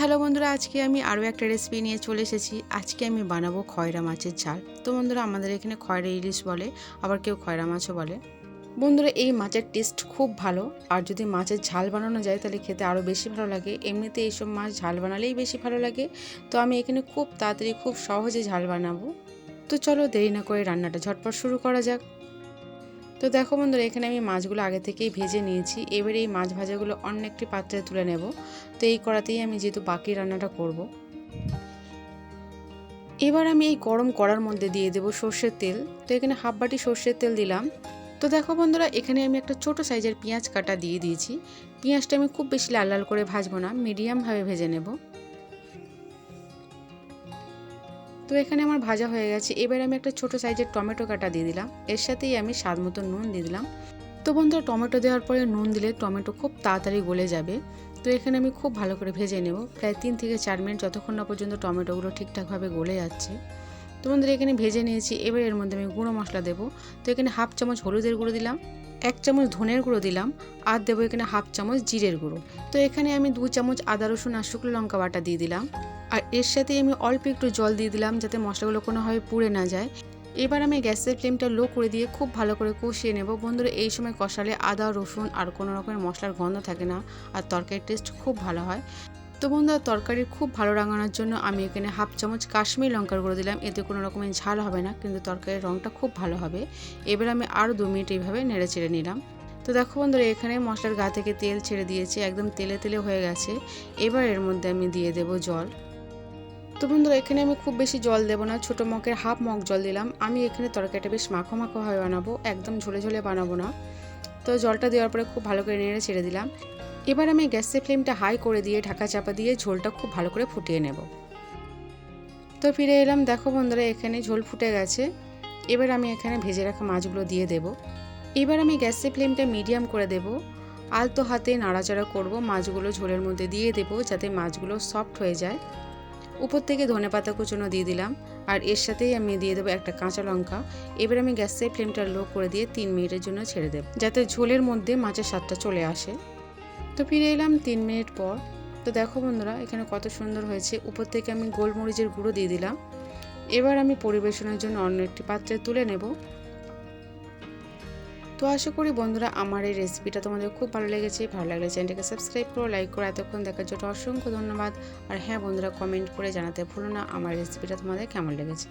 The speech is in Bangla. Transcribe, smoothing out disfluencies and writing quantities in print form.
হ্যালো বন্ধুরা, আজকে আমি আরও একটা রেসিপি নিয়ে চলে এসেছি। আজকে আমি বানাবো খয়রা মাছের ঝাল। তো বন্ধুরা, আমাদের এখানে খয়রা ইলিশ বলে, আবার কেউ খয়রা মাছও বলে। বন্ধুরা, এই মাছের টেস্ট খুব ভালো, আর যদি মাছের ঝাল বানানো যায় তাহলে খেতে আরও বেশি ভালো লাগে। এমনিতে এইসব মাছ ঝাল বানালেই বেশি ভালো লাগে। তো আমি এখানে খুব তাড়াতাড়ি খুব সহজে ঝাল বানাবো। তো চলো দেরি না করে রান্নাটা ঝটপট শুরু করা যাক। তো দেখো বন্ধুরা, এখানে আমি মাছগুলো আগে থেকেই ভেজে নিয়েছি। এবারে এই মাছ ভাজাগুলো অন্য একটি পাত্রে তুলে নেব। তো এই কড়াতেই আমি যেহেতু বাকি রান্নাটা করব। এবার আমি এই গরম কড়ার মধ্যে দিয়ে দেব সর্ষের তেল। তো এখানে হাফ বাটি সর্ষের তেল দিলাম। তো দেখো বন্ধুরা, এখানে আমি একটা ছোট সাইজের পেঁয়াজ কাটা দিয়ে দিয়েছি। পেঁয়াজটা আমি খুব বেশি লাল লাল করে ভাজবো না, মিডিয়ামভাবে ভেজে নেব। তো এখানে আমার ভাজা হয়ে গেছে। এবার আমি একটা ছোট সাইজের টমেটো কাটা দিয়ে দিলাম। এর সাথেই আমি স্বাদ মতো নুন দিয়ে দিলাম। তো বন্ধুরা, টমেটো দেওয়ার পরে নুন দিলে টমেটো খুব তাড়াতাড়ি গলে যাবে। তো এখানে আমি খুব ভালো করে ভেজে নেব, প্রায় 3 থেকে 4 মিনিট, যতক্ষণ না পর্যন্ত টমেটোগুলো ঠিকঠাকভাবে গলে যাচ্ছে। তো বন্ধুরা, এখানে ভেজে নিয়েছি। এবার এর মধ্যে আমি গুঁড়ো মশলা দেবো। তো এখানে হাফ চামচ হলুদের গুঁড়ো দিলাম, 1 চামচ ধনের গুঁড়ো দিলাম, আর দেবো এখানে হাফ চামচ জিরের গুঁড়ো। তো এখানে আমি 2 চামচ আদা রসুন আর শুকনো লঙ্কা বাটা দিয়ে দিলাম। আর এর সাথে আমি অল্প একটু জল দিয়ে দিলাম, যাতে মশলাগুলো কোনোভাবে পুড়ে না যায়। এবার আমি গ্যাসের ফ্লেমটা লো করে দিয়ে খুব ভালো করে কষিয়ে নেব। বন্ধুরা, এই সময় কষালে আদা রসুন আর কোনো রকমের মশলার গন্ধ থাকে না, আর তরকারির টেস্ট খুব ভালো হয়। তো বন্ধুরা, তরকারি খুব ভালো রাঙানোর জন্য আমি এখানে হাফ চামচ কাশ্মীরি লঙ্কার গুঁড়ো দিলাম। এতে কোনো রকমের ঝাল হবে না, কিন্তু তরকারির রঙটা খুব ভালো হবে। এবার আমি আরও 2 মিনিট এইভাবে নেড়ে চেড়ে নিলাম। তো দেখো বন্ধুরা, এখানে মশলার গা থেকে তেল ছেড়ে দিয়েছে, একদম তেলে তেলে হয়ে গেছে। এবার এর মধ্যে আমি দিয়ে দেবো জল। তো বন্ধুরা, এখানে আমি খুব বেশি জল দেবো না, ছোটো মগের হাফ মগ জল দিলাম। আমি এখানে তরকারিটা বেশ মাখো মাখোভাবে বানাবো, একদম ঝোলে ঝোলে বানাবো না। তো জলটা দেওয়ার পরে খুব ভালো করে নেড়ে ছেড়ে দিলাম। এবার আমি গ্যাসের ফ্লেমটা হাই করে দিয়ে ঢাকা চাপা দিয়ে ঝোলটা খুব ভালো করে ফুটিয়ে নেব। তো ফিরে এলাম। দেখো বন্ধুরা, এখানে ঝোল ফুটে গেছে। এবার আমি এখানে ভেজে রাখা মাছগুলো দিয়ে দেব। এবার আমি গ্যাসের ফ্লেমটা মিডিয়াম করে দেব, আলতো হাতে নাড়াচাড়া করব। মাছগুলো ঝোলের মধ্যে দিয়ে দেব, যাতে মাছগুলো সফট হয়ে যায়। উপর থেকে ধনেপাতা কুচনো দিয়ে দিলাম, আর এর সাথেই আমি দিয়ে দেবো একটা কাঁচা লঙ্কা। এবার আমি গ্যাসের ফ্লেমটা লো করে দিয়ে 3 মিনিটের জন্য ছেড়ে দেব, যাতে ঝোলের মধ্যে মাছের স্বাদটা চলে আসে। তো ফিরে এলাম 3 মিনিট পর। তো দেখো বন্ধুরা, এখানে কত সুন্দর হয়েছে। উপর থেকে আমি গোলমরিচের গুঁড়ো দিয়ে দিলাম। এবার আমি পরিবেশনের জন্য অন্য একটি পাত্রে তুলে নেব। তো আশা করি বন্ধুরা, আমার এই রেসিপিটা তোমাদের খুব ভালো লেগেছে। ভালো লাগলে চ্যানেলটাকে সাবস্ক্রাইব করো, লাইক করো। এতক্ষণ দেখার জন্য অসংখ্য ধন্যবাদ। আর হ্যাঁ বন্ধুরা, কমেন্ট করে জানাতে ভুলো না আমার রেসিপিটা তোমাদের কেমন লেগেছে।